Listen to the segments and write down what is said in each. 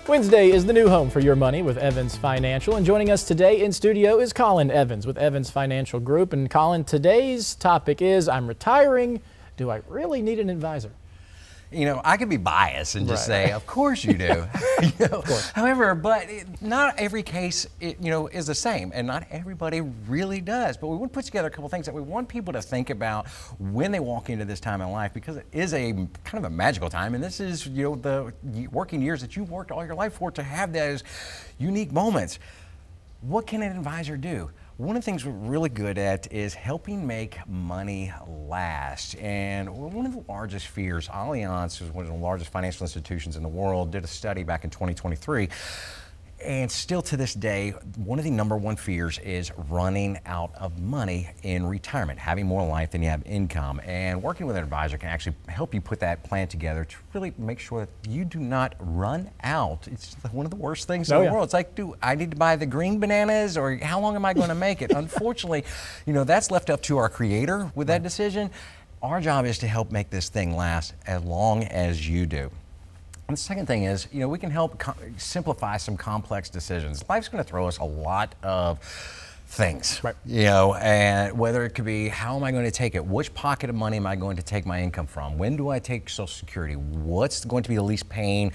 Wednesday is the new home for your money with Evans Financial, and joining us today in studio is Colin Evans with Evans Financial Group. And Colin, today's topic is, I'm retiring. Do I really need an advisor? You know, I could be biased and just say, of course you do. However, not every case, is the same, and not everybody really does. But we want to put together a couple things that we want people to think about when they walk into this time in life, because it is a kind of a magical time, and this is, the working years that you've worked all your life for, to have those unique moments. What can an advisor do? One of the things we're really good at is helping make money last. And one of the largest fears, Allianz is one of the largest financial institutions in the world, did a study back in 2023. And still to this day, one of the number one fears is running out of money in retirement, having more life than you have income. And working with an advisor can actually help you put that plan together to really make sure that you do not run out. It's one of the worst things in the world. It's like, do I need to buy the green bananas, or how long am I going to make it? Unfortunately, that's left up to our creator with that decision. Our job is to help make this thing last as long as you do. And the second thing is, we can help simplify some complex decisions. Life's going to throw us a lot of things, and whether it could be, how am I going to take it? Which pocket of money am I going to take my income from? When do I take Social Security? What's going to be the least pain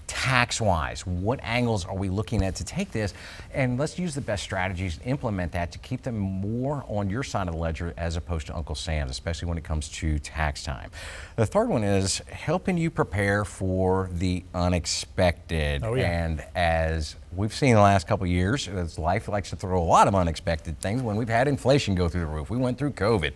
tax-wise? What angles are we looking at to take this? And let's use the best strategies to implement that to keep them more on your side of the ledger as opposed to Uncle Sam's, especially when it comes to tax time. The third one is helping you prepare for the unexpected. And as we've seen in the last couple of years, as life likes to throw a lot of unexpected things. When we've had inflation go through the roof, we went through COVID,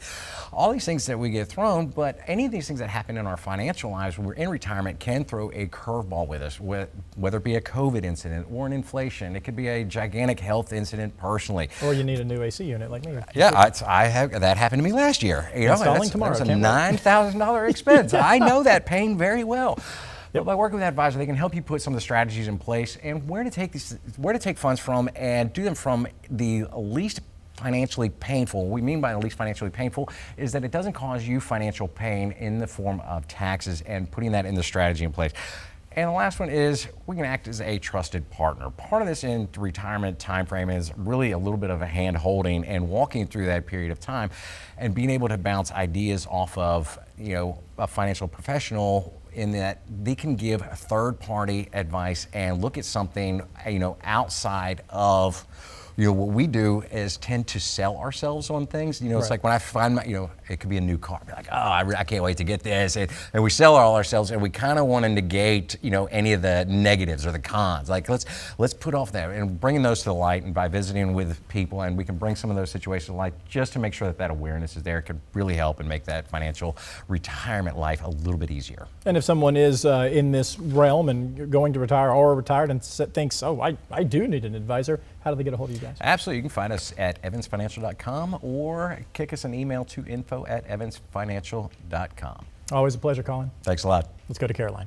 all these things that we get thrown, but any of these things that happen in our financial lives when we're in retirement can throw a curveball with us, whether it be a COVID incident or an inflation. It could be a gigantic health incident personally. Or you need a new AC unit like me. Yeah, that happened to me last year. Installing tomorrow. That's a $9,000 expense. I know that pain very well. But by working with an advisor, they can help you put some of the strategies in place and where to take funds from, and do them from the least financially painful. What we mean by the least financially painful is that it doesn't cause you financial pain in the form of taxes, and putting that in the strategy in place. And the last one is, we can act as a trusted partner. Part of this in retirement time frame is really a little bit of a hand holding and walking through that period of time, and being able to bounce ideas off of a financial professional, in that they can give third-party advice and look at something outside of what we do is tend to sell ourselves on things. It's like when I find my, it could be a new car. I'd be like, oh, I can't wait to get this. And we sell all ourselves, and we kind of want to negate, any of the negatives or the cons. Like, let's put off that, and bringing those to the light, and by visiting with people, and we can bring some of those situations to light just to make sure that awareness is there. It could really help and make that financial retirement life a little bit easier. And if someone is in this realm and going to retire or retired and thinks, oh, I do need an advisor, how do they get a hold of you guys? Absolutely. You can find us at evansfinancial.com, or kick us an email to info@evansfinancial.com. Always a pleasure, Colin. Thanks a lot. Let's go to Caroline.